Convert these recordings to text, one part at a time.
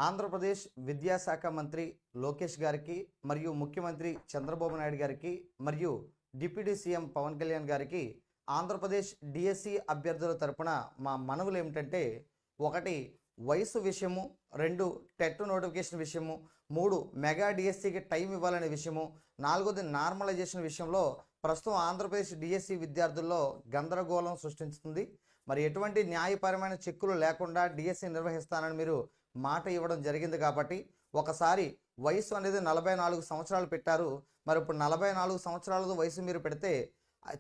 ఆంధ్రప్రదేశ్ విద్యాశాఖ మంత్రి లోకేష్ గారికి మరియు ముఖ్యమంత్రి చంద్రబాబు నాయుడు గారికి మరియు డిప్యూటీ సీఎం పవన్ కళ్యాణ్ గారికి ఆంధ్రప్రదేశ్ డిఎస్సి అభ్యర్థుల తరపున మా మనవులు ఏమిటంటే, ఒకటి వయసు విషయము, రెండు టెట్ నోటిఫికేషన్ విషయము, మూడు మెగా డిఎస్సికి టైం ఇవ్వాలనే విషయము, నాలుగోది నార్మలైజేషన్ విషయంలో ప్రస్తుతం ఆంధ్రప్రదేశ్ డిఎస్సి విద్యార్థుల్లో గందరగోళం సృష్టించుతుంది. మరి ఎటువంటి న్యాయపరమైన చెక్కులు లేకుండా డిఎస్సి నిర్వహిస్తానని మీరు మాట ఇవ్వడం జరిగింది. కాబట్టి ఒకసారి వయసు అనేది 44 సంవత్సరాలు పెట్టారు. మరి ఇప్పుడు 44 సంవత్సరాల వయసు మీరు పెడితే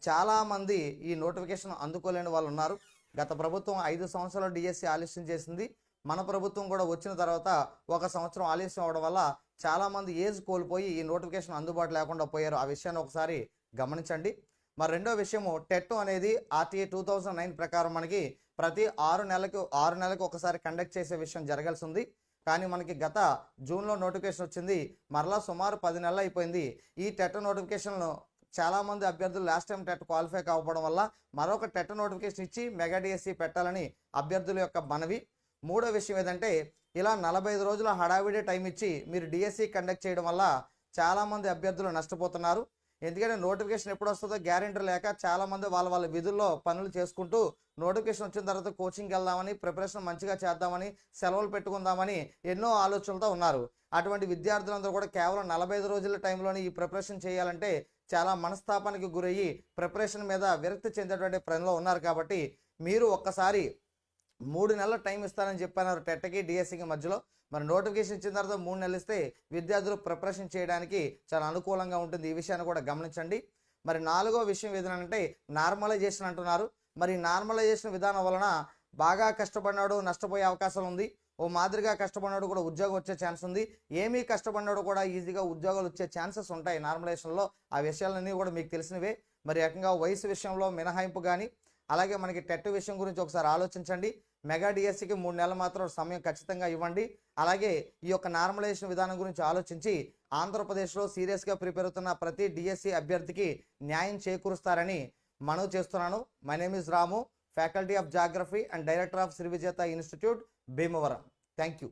చాలామంది ఈ నోటిఫికేషన్ అందుకోలేని వాళ్ళు ఉన్నారు. గత ప్రభుత్వం 5 సంవత్సరాలు డిఎస్సి ఆలస్యం చేసింది. మన ప్రభుత్వం కూడా వచ్చిన తర్వాత 1 సంవత్సరం ఆలస్యం అవడం వల్ల చాలామంది ఏజ్ కోల్పోయి ఈ నోటిఫికేషన్ అందుబాటు లేకుండా పోయారు. ఆ విషయాన్ని ఒకసారి గమనించండి. మరి రెండో విషయము, టెట్ అనేది ఆర్టీఏ 2009 ప్రకారం మనకి ప్రతి 6 నెలలకు ఒకసారి కండక్ట్ చేసే విషయం జరగాల్సి ఉంది. కానీ మనకి గత జూన్లో నోటిఫికేషన్ వచ్చింది. మరలా సుమారు 10 నెలలు అయిపోయింది. ఈ టెట్ నోటిఫికేషన్లో చాలామంది అభ్యర్థులు లాస్ట్ టైం టెట్ క్వాలిఫై కావడం వల్ల మరొక టెట్ నోటిఫికేషన్ ఇచ్చి మెగా డిఎస్సి పెట్టాలని అభ్యర్థుల యొక్క మనవి. మూడో విషయం ఏదంటే, ఇలా 45 రోజుల హడావిడి టైం ఇచ్చి మీరు డిఎస్సి కండక్ట్ చేయడం వల్ల చాలామంది అభ్యర్థులు నష్టపోతున్నారు. ఎందుకంటే నోటిఫికేషన్ ఎప్పుడు వస్తుందో గ్యారెంటీ లేక చాలామంది వాళ్ళ విధుల్లో పనులు చేసుకుంటూ నోటిఫికేషన్ వచ్చిన తర్వాత కోచింగ్కి వెళ్దామని, ప్రిపరేషన్ మంచిగా చేద్దామని, సెలవులు పెట్టుకుందామని ఎన్నో ఆలోచనలతో ఉన్నారు. అటువంటి విద్యార్థులందరూ కూడా కేవలం 45 రోజుల టైంలోనే ఈ ప్రిపరేషన్ చేయాలంటే చాలా మనస్తాపానికి గురయ్యి ప్రిపరేషన్ మీద విరక్తి చెందేటువంటి పనిలో ఉన్నారు. కాబట్టి మీరు ఒక్కసారి 3 నెలల టైం ఇస్తారని చెప్పారు టెట్కి డిఎస్సికి మధ్యలో. మరి నోటిఫికేషన్ ఇచ్చిన తర్వాత 3 నెలలు ఇస్తే విద్యార్థులు ప్రిపరేషన్ చేయడానికి చాలా అనుకూలంగా ఉంటుంది. ఈ విషయాన్ని కూడా గమనించండి. మరి నాలుగో విషయం ఏదంటే, నార్మలైజేషన్ అంటున్నారు. మరి నార్మలైజేషన్ విధానం వలన బాగా కష్టపడినాడు నష్టపోయే అవకాశం ఉంది. ఓ మాదిరిగా కష్టపడినాడు కూడా ఉద్యోగం వచ్చే ఛాన్స్ ఉంది. ఏమీ కష్టపడినాడు కూడా ఈజీగా ఉద్యోగాలు వచ్చే ఛాన్సెస్ ఉంటాయి నార్మలైజేషన్లో. ఆ విషయాలన్నీ కూడా మీకు తెలిసినవే. మరి ఏకంగా వయసు విషయంలో మినహాయింపు కానీ, అలాగే మనకి టెట్ విషయం గురించి ఒకసారి ఆలోచించండి. మెగా డిఎస్సికి 3 నెలలు మాత్రం సమయం ఖచ్చితంగా ఇవ్వండి. అలాగే ఈ యొక్క నార్మలైజేషన్ విధానం గురించి ఆలోచించి ఆంధ్రప్రదేశ్లో సీరియస్గా ప్రిపేర్ అవుతున్న ప్రతి డిఎస్సి అభ్యర్థికి న్యాయం చేకూరుస్తారని మనవి చేస్తున్నాను. My name is Ramu, faculty of geography and director of Shri Vijetha institute, Bhimavaram. Thank you.